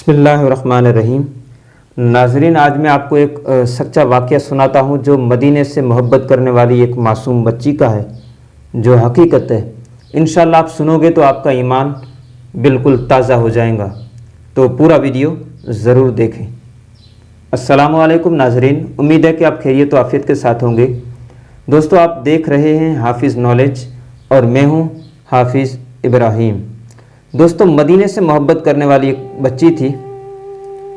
बिस्मिल्लाहिर्रहमानिर्रहीम। नाज़रीन, आज मैं आपको एक सच्चा वाक़या सुनाता हूँ जो मदीने से मोहब्बत करने वाली एक मासूम बच्ची का है, जो हकीकत है। इंशाअल्लाह आप सुनोगे तो आपका ईमान बिल्कुल ताज़ा हो जाएगा। तो पूरा वीडियो ज़रूर देखें। अस्सलामु अलैकुम नाज़रीन, उम्मीद है कि आप खैरियत व आफ़ियत के साथ होंगे। दोस्तों, आप देख रहे हैं हाफिज़ नॉलेज और मैं हूँ हाफिज़ इब्राहीम। दोस्तों, मदीने से मोहब्बत करने वाली एक बच्ची थी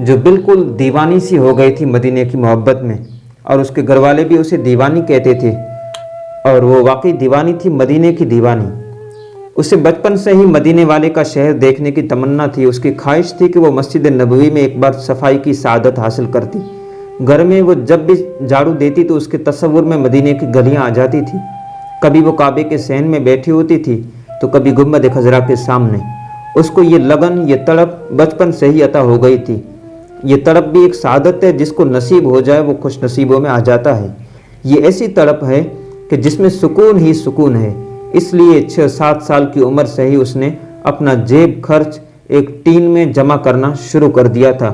जो बिल्कुल दीवानी सी हो गई थी मदीने की मोहब्बत में, और उसके घर वाले भी उसे दीवानी कहते थे, और वो वाकई दीवानी थी, मदीने की दीवानी। उसे बचपन से ही मदीने वाले का शहर देखने की तमन्ना थी। उसकी ख्वाहिश थी कि वो मस्जिद नबवी में एक बार सफाई की सआदत हासिल करती। घर में वो जब भी झाड़ू देती तो उसके तस्वुर में मदीने की गलियां आ जाती थी। कभी वो काबे के सहन में बैठी होती थी तो कभी गुंबद खजरा के सामने। उसको ये लगन, ये तड़प बचपन से ही अता हो गई थी। ये तड़प भी एक सआदत है, जिसको नसीब हो जाए वो खुश नसीबों में आ जाता है। ये ऐसी तड़प है कि जिसमें सुकून ही सुकून है। इसलिए 6-7 साल की उम्र से ही उसने अपना जेब खर्च एक टीन में जमा करना शुरू कर दिया था।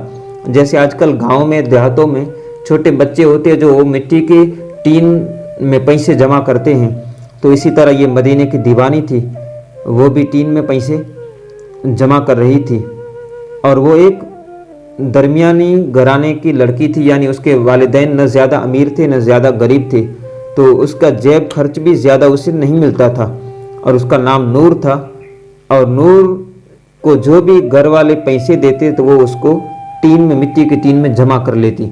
जैसे आजकल गाँव में, देहातों में छोटे बच्चे होते हैं जो वो मिट्टी के टीन में पैसे जमा करते हैं, तो इसी तरह ये मदीने की दीवानी थी, वो भी टीन में पैसे जमा कर रही थी। और वो एक दरमियानी घराने की लड़की थी, यानी उसके वालिदैन न ज़्यादा अमीर थे न ज़्यादा गरीब थे, तो उसका जेब खर्च भी ज़्यादा उसे नहीं मिलता था। और उसका नाम नूर था, और नूर को जो भी घर वाले पैसे देते तो वो उसको टीन में, मिट्टी की टीन में जमा कर लेती।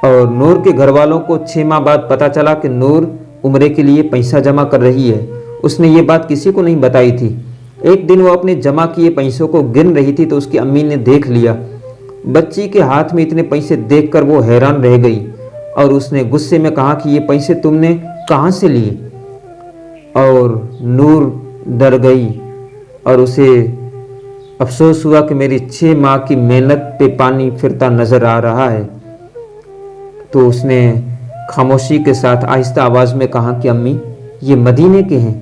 और नूर के घर वालों को 6 माह बाद पता चला कि नूर उम्रे के लिए पैसा जमा कर रही है। उसने ये बात किसी को नहीं बताई थी। एक दिन वो अपने जमा किए पैसों को गिन रही थी तो उसकी अम्मी ने देख लिया। बच्ची के हाथ में इतने पैसे देखकर वो हैरान रह गई, और उसने गुस्से में कहा कि ये पैसे तुमने कहाँ से लिए? और नूर डर गई और उसे अफसोस हुआ कि मेरी 6 माह की मेहनत पे पानी फिरता नजर आ रहा है। तो उसने खामोशी के साथ आहिस्ता आवाज़ में कहा कि अम्मी, ये मदीने के हैं,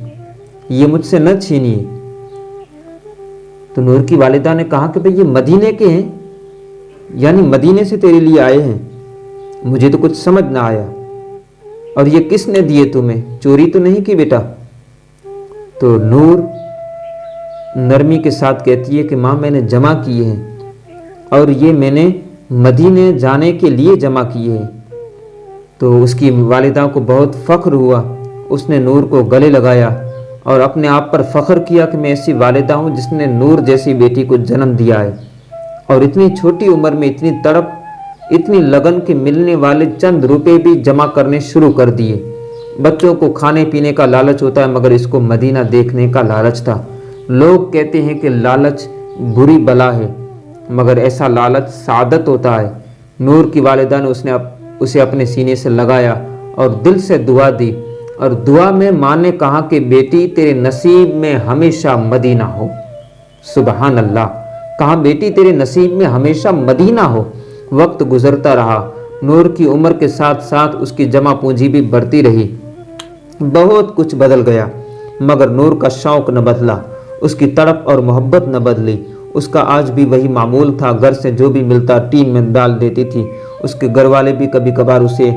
ये मुझसे न छीनिए। तो नूर की वालिदा ने कहा कि भाई ये मदीने के हैं, यानी मदीने से तेरे लिए आए हैं। मुझे तो कुछ समझ ना आया। और ये किसने दिए तुम्हें? चोरी तो नहीं की बेटा? तो नूर नरमी के साथ कहती है कि माँ, मैंने जमा किए हैं, और ये मैंने मदीने जाने के लिए जमा किए हैं। तो उसकी वालिदा को बहुत फ़ख्र हुआ। उसने नूर को गले लगाया और अपने आप पर फ़ख्र किया कि मैं ऐसी वालिदा हूँ जिसने नूर जैसी बेटी को जन्म दिया है। और इतनी छोटी उम्र में इतनी तड़प, इतनी लगन के मिलने वाले चंद रुपए भी जमा करने शुरू कर दिए। बच्चों को खाने पीने का लालच होता है, मगर इसको मदीना देखने का लालच था। लोग कहते हैं कि लालच बुरी बला है, मगर ऐसा लालच सादत होता है। नूर की वालिदा ने उसे अपने सीने से लगाया और दिल से दुआ दी, और दुआ में माँ ने कहा कि बेटी, तेरे नसीब में हमेशा मदीना हो। सुबहान अल्लाह। कहा बेटी, तेरे नसीब में हमेशा मदीना हो। वक्त गुजरता रहा। नूर की उम्र के साथ साथ उसकी जमा पूंजी भी बढ़ती रही। बहुत कुछ बदल गया, मगर नूर का शौक न बदला, उसकी तड़प और मोहब्बत न बदली। उसका आज भी वही मामूल था। घर से जो भी मिलता टीन में डाल देती थी। उसके घर वाले भी कभी कभार उसे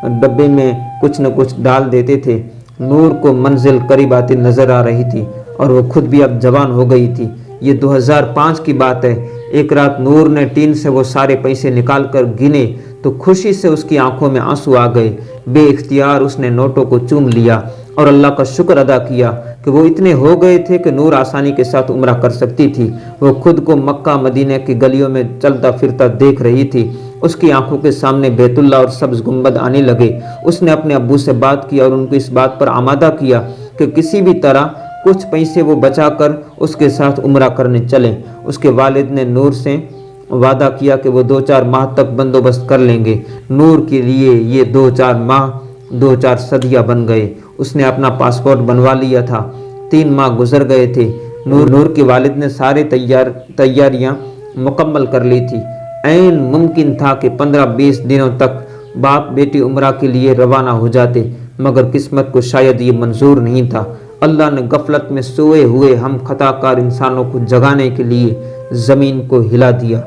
डब्बे में कुछ न कुछ डाल देते थे। नूर को मंजिल करीब आती नजर आ रही थी, और वो खुद भी अब जवान हो गई थी। ये 2005 की बात है। एक रात नूर ने टीन से वो सारे पैसे निकाल कर गिने तो खुशी से उसकी आंखों में आंसू आ गए। बेइख्तियार उसने नोटों को चूम लिया और अल्लाह का शुक्र अदा किया कि वो इतने हो गए थे कि नूर आसानी के साथ उम्रा कर सकती थी। वो खुद को मक्का मदीने की गलियों में चलता फिरता देख रही थी। उसकी आंखों के सामने बैतुल्ला और सब्ज गुंबद आने लगे। उसने अपने अब्बू से बात की और उनको इस बात पर आमादा किया कि किसी भी तरह कुछ पैसे वो बचाकर उसके साथ उम्रा करने चलें। उसके वालिद ने नूर से वादा किया कि वो 2-4 माह तक बंदोबस्त कर लेंगे। नूर के लिए ये 2-4 माह 2-4 सदियाँ बन गए। उसने अपना पासपोर्ट बनवा लिया था। 3 माह गुजर गए थे। नूर के वालिद ने सारे तैयारियां मुकम्मल कर ली थी। ऐन मुमकिन था कि 15-20 दिनों तक बाप बेटी उम्रा के लिए रवाना हो जाते, मगर किस्मत को शायद ये मंजूर नहीं था। अल्लाह ने गफलत में सोए हुए हम खताकार इंसानों को जगाने के लिए زمین کو ہلا دیا،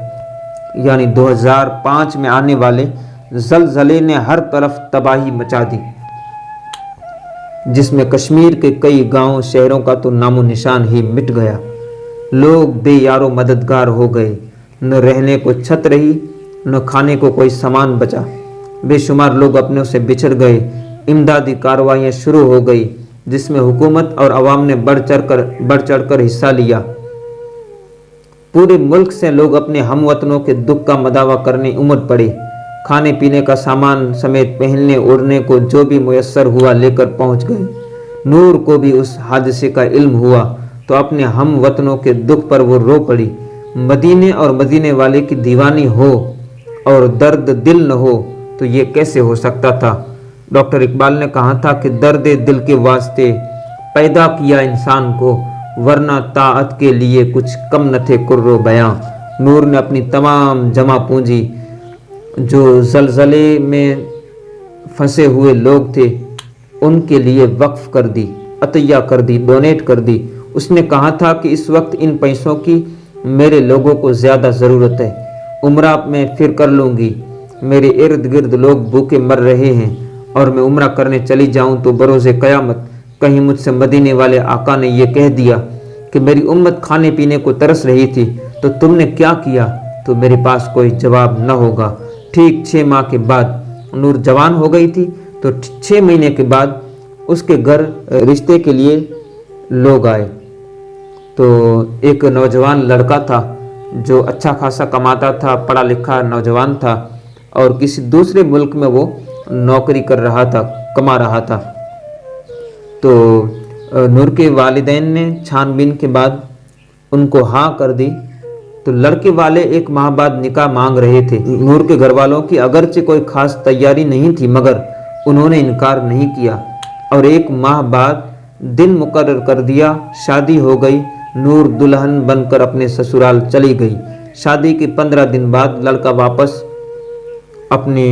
یعنی 2005 میں آنے والے زلزلے نے ہر طرف تباہی مچا دی، جس میں کشمیر کے کئی گاؤں شہروں کا تو نام و نشان ہی مٹ گیا۔ لوگ بے یار و مددگار ہو گئے، نہ رہنے کو چھت رہی، نہ کھانے کو کوئی سامان بچا، بے شمار لوگ اپنوں سے بچھڑ گئے۔ امدادی کارروائیاں شروع ہو گئی، جس میں حکومت اور عوام نے بڑھ چڑھ کر حصہ لیا۔ پورے ملک سے لوگ اپنے ہم وطنوں کے دکھ کا مداوع کرنے امٹ پڑے۔ کھانے پینے کا سامان سمیت پہننے اوڑھنے کو جو بھی میسر ہوا لے کر پہنچ گئے۔ نور کو بھی اس حادثے کا علم ہوا تو اپنے ہم وطنوں کے دکھ پر وہ رو پڑی۔ مدینے اور مدینے والے کی دیوانی ہو اور درد دل نہ ہو تو یہ کیسے ہو سکتا تھا؟ ڈاکٹر اقبال نے کہا تھا کہ درد دل کے واسطے پیدا کیا انسان کو، ورنہ طاعت کے لیے کچھ کم نہ تھے کر و بیاں۔ نور نے اپنی تمام جمع پونجی جو زلزلے میں پھنسے ہوئے لوگ تھے ان کے لیے وقف کر دی، عطیہ کر دی، ڈونیٹ کر دی۔ اس نے کہا تھا کہ اس وقت ان پیسوں کی میرے لوگوں کو زیادہ ضرورت ہے، عمرہ میں پھر کر لوں گی۔ میرے ارد گرد لوگ بھوکے مر رہے ہیں اور میں عمرہ کرنے چلی جاؤں تو بروز قیامت کہیں مجھ سے مدینے والے آقا نے یہ کہہ دیا کہ میری امت کھانے پینے کو ترس رہی تھی تو تم نے کیا کیا، تو میرے پاس کوئی جواب نہ ہوگا۔ ٹھیک 6 ماہ کے بعد نور جوان ہو گئی تھی تو 6 مہینے کے بعد اس کے گھر رشتے کے لیے لوگ آئے۔ تو ایک نوجوان لڑکا تھا جو اچھا خاصا کماتا تھا، پڑھا لکھا نوجوان تھا اور کسی دوسرے ملک میں وہ نوکری کر رہا تھا، کما رہا تھا۔ تو نور کے والدین نے چھان بین کے بعد ان کو ہاں کر دی تو لڑکے والے 1 ماہ بعد نکاح مانگ رہے تھے۔ نور کے گھر والوں کی اگرچہ کوئی خاص تیاری نہیں تھی مگر انہوں نے انکار نہیں کیا اور 1 ماہ بعد دن مقرر کر دیا، شادی ہو گئی۔ نور دلہن بن کر اپنے سسرال چلی گئی۔ شادی کے 15 دن بعد لڑکا واپس اپنے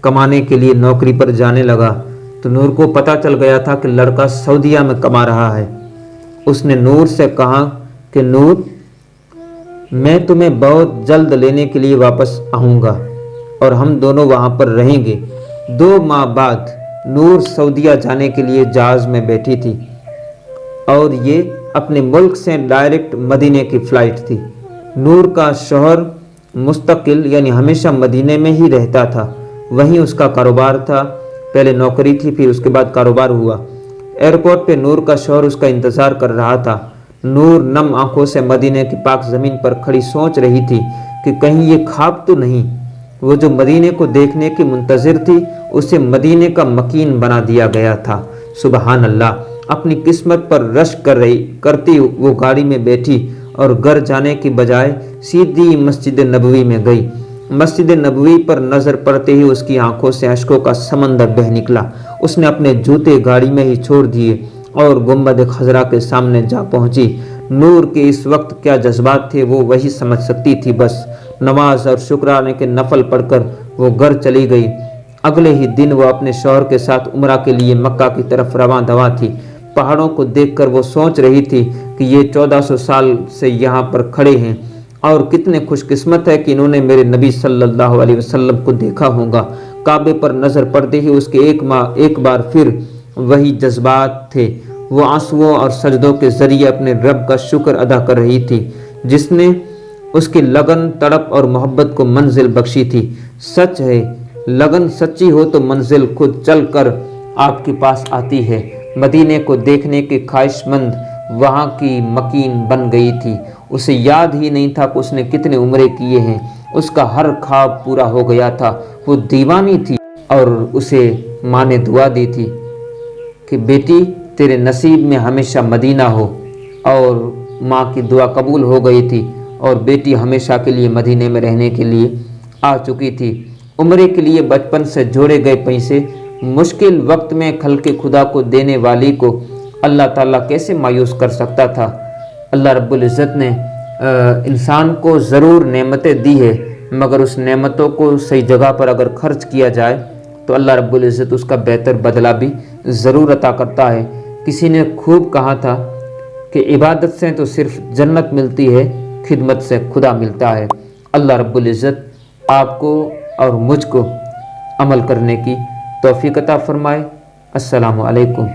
کمانے کے لیے نوکری پر جانے لگا تو نور کو پتہ چل گیا تھا کہ لڑکا سعودیہ میں کما رہا ہے۔ اس نے نور سے کہا کہ نور، میں تمہیں بہت جلد لینے کے لیے واپس آؤں گا اور ہم دونوں وہاں پر رہیں گے۔ 2 ماہ بعد نور سعودیہ جانے کے لیے جہاز میں بیٹھی تھی اور یہ اپنے ملک سے ڈائریکٹ مدینے کی فلائٹ تھی۔ نور کا شوہر مستقل یعنی ہمیشہ مدینے میں ہی رہتا تھا، وہیں اس کا کاروبار تھا۔ پہلے نوکری تھی، پھر اس کے بعد کاروبار ہوا۔ ایئرپورٹ پہ نور کا شوہر اس کا انتظار کر رہا تھا۔ نور نم آنکھوں سے مدینے کی پاک زمین پر کھڑی سوچ رہی تھی کہ کہیں یہ خواب تو نہیں۔ وہ جو مدینے کو دیکھنے کی منتظر تھی اسے مدینے کا مکین بنا دیا گیا تھا۔ سبحان اللہ! اپنی قسمت پر رشک کرتی وہ گاڑی میں بیٹھی اور گھر جانے کی بجائے سیدھی مسجد نبوی میں گئی۔ مسجد نبوی پر نظر پڑتے ہی اس کی آنکھوں سے اشکوں کا سمندر بہہ نکلا۔ اس نے اپنے جوتے گاڑی میں ہی چھوڑ دیے اور گنبد خضرا کے سامنے جا پہنچی۔ نور کے اس وقت کیا جذبات تھے وہ وہی سمجھ سکتی تھی۔ بس نماز اور شکرانے کے نفل پڑھ کر وہ گھر چلی گئی۔ اگلے ہی دن وہ اپنے شوہر کے ساتھ عمرہ کے لیے مکہ کی طرف رواں دواں تھی۔ پہاڑوں کو دیکھ کر وہ سوچ رہی تھی کہ یہ 1400 سال سے یہاں پر کھڑے ہیں اور کتنے خوش قسمت ہے کہ انہوں نے میرے نبی صلی اللہ علیہ وسلم کو دیکھا ہوگا۔ کعبے پر نظر پڑتے ہی اس کے ایک بار پھر وہی جذبات تھے۔ وہ آنسوؤں اور سجدوں کے ذریعے اپنے رب کا شکر ادا کر رہی تھی جس نے اس کی لگن، تڑپ اور محبت کو منزل بخشی تھی۔ سچ ہے، لگن سچی ہو تو منزل خود چل کر آپ کے پاس آتی ہے۔ مدینے کو دیکھنے کی خواہش مند وہاں کی مکین بن گئی تھی۔ اسے یاد ہی نہیں تھا کہ اس نے کتنے عمرے کیے ہیں۔ اس کا ہر خواب پورا ہو گیا تھا۔ وہ دیوانی تھی اور اسے ماں نے دعا دی تھی کہ بیٹی تیرے نصیب میں ہمیشہ مدینہ ہو، اور ماں کی دعا قبول ہو گئی تھی اور بیٹی ہمیشہ کے لیے مدینے میں رہنے کے لیے آ چکی تھی۔ عمرے کے لیے بچپن سے جوڑے گئے پیسے مشکل وقت میں خلق خدا کو دینے والی کو اللہ تعالیٰ کیسے مایوس کر سکتا تھا؟ اللہ رب العزت نے انسان کو ضرور نعمتیں دی ہے، مگر اس نعمتوں کو صحیح جگہ پر اگر خرچ کیا جائے تو اللہ رب العزت اس کا بہتر بدلہ بھی ضرور عطا کرتا ہے۔ کسی نے خوب کہا تھا کہ عبادت سے تو صرف جنت ملتی ہے، خدمت سے خدا ملتا ہے۔ اللہ رب العزت آپ کو اور مجھ کو عمل کرنے کی توفیق عطا فرمائے۔ السلام علیکم۔